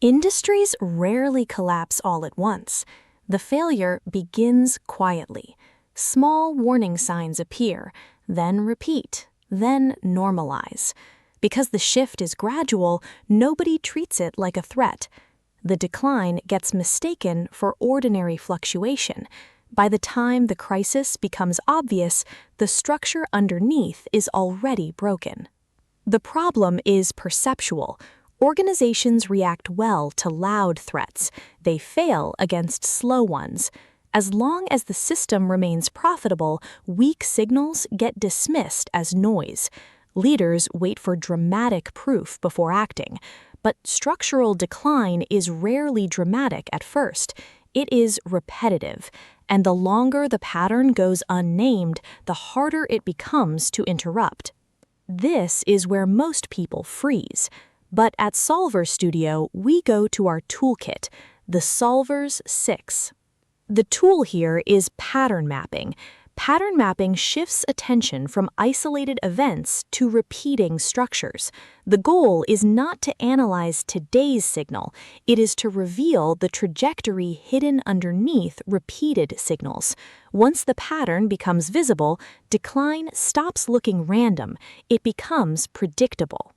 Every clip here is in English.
Industries rarely collapse all at once. The failure begins quietly. Small warning signs appear, then repeat, then normalize. Because the shift is gradual, nobody treats it like a threat. The decline gets mistaken for ordinary fluctuation. By the time the crisis becomes obvious, the structure underneath is already broken. The problem is perceptual. Organizations react well to loud threats. They fail against slow ones. As long as the system remains profitable, weak signals get dismissed as noise. Leaders wait for dramatic proof before acting. But structural decline is rarely dramatic at first. It is repetitive. And the longer the pattern goes unnamed, the harder it becomes to interrupt. This is where most people freeze. But at Solver Studio, we go to our toolkit, the Solvers 6. The tool here is pattern mapping. Pattern mapping shifts attention from isolated events to repeating structures. The goal is not to analyze today's signal, it is to reveal the trajectory hidden underneath repeated signals. Once the pattern becomes visible, decline stops looking random, it becomes predictable.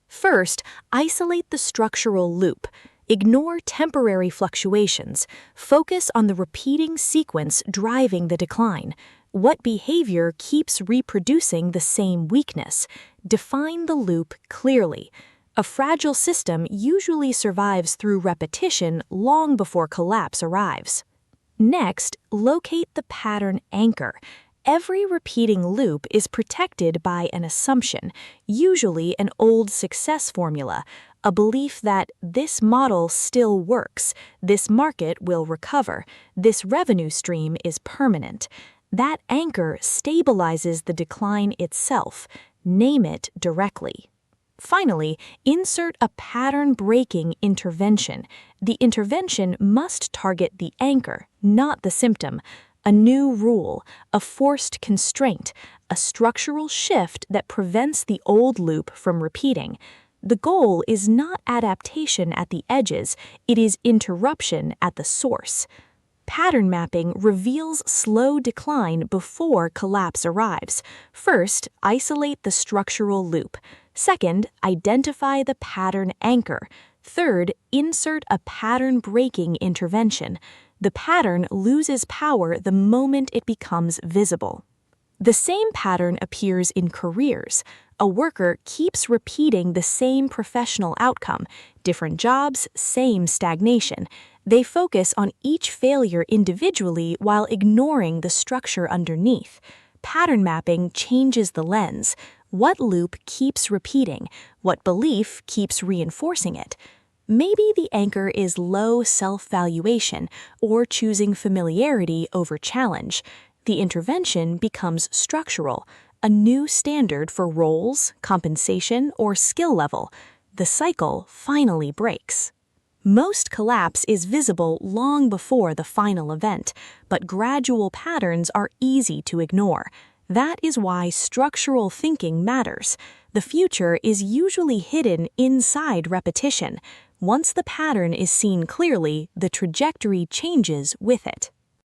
First, isolate the structural loop. Ignore temporary fluctuations. Focus on the repeating sequence driving the decline. What behavior keeps reproducing the same weakness? Define the loop clearly. A fragile system usually survives through repetition long before collapse arrives. Next, locate the pattern anchor. Every repeating loop is protected by an assumption, usually an old success formula, a belief that this model still works, this market will recover, this revenue stream is permanent. That anchor stabilizes the decline itself. Name it directly. Finally, insert a pattern-breaking intervention. The intervention must target the anchor, not the symptom. A new rule, a forced constraint, a structural shift that prevents the old loop from repeating. The goal is not adaptation at the edges, it is interruption at the source. Pattern mapping reveals slow decline before collapse arrives. First, isolate the structural loop. Second, identify the pattern anchor. Third, insert a pattern-breaking intervention. The pattern loses power the moment it becomes visible. The same pattern appears in careers. A worker keeps repeating the same professional outcome, different jobs, same stagnation. They focus on each failure individually while ignoring the structure underneath. Pattern mapping changes the lens. What loop keeps repeating? What belief keeps reinforcing it? Maybe the anchor is low self-valuation or choosing familiarity over challenge. The intervention becomes structural, a new standard for roles, compensation, or skill level. The cycle finally breaks. Most collapse is visible long before the final event, but gradual patterns are easy to ignore. That is why structural thinking matters. The future is usually hidden inside repetition. Once the pattern is seen clearly, the trajectory changes with it.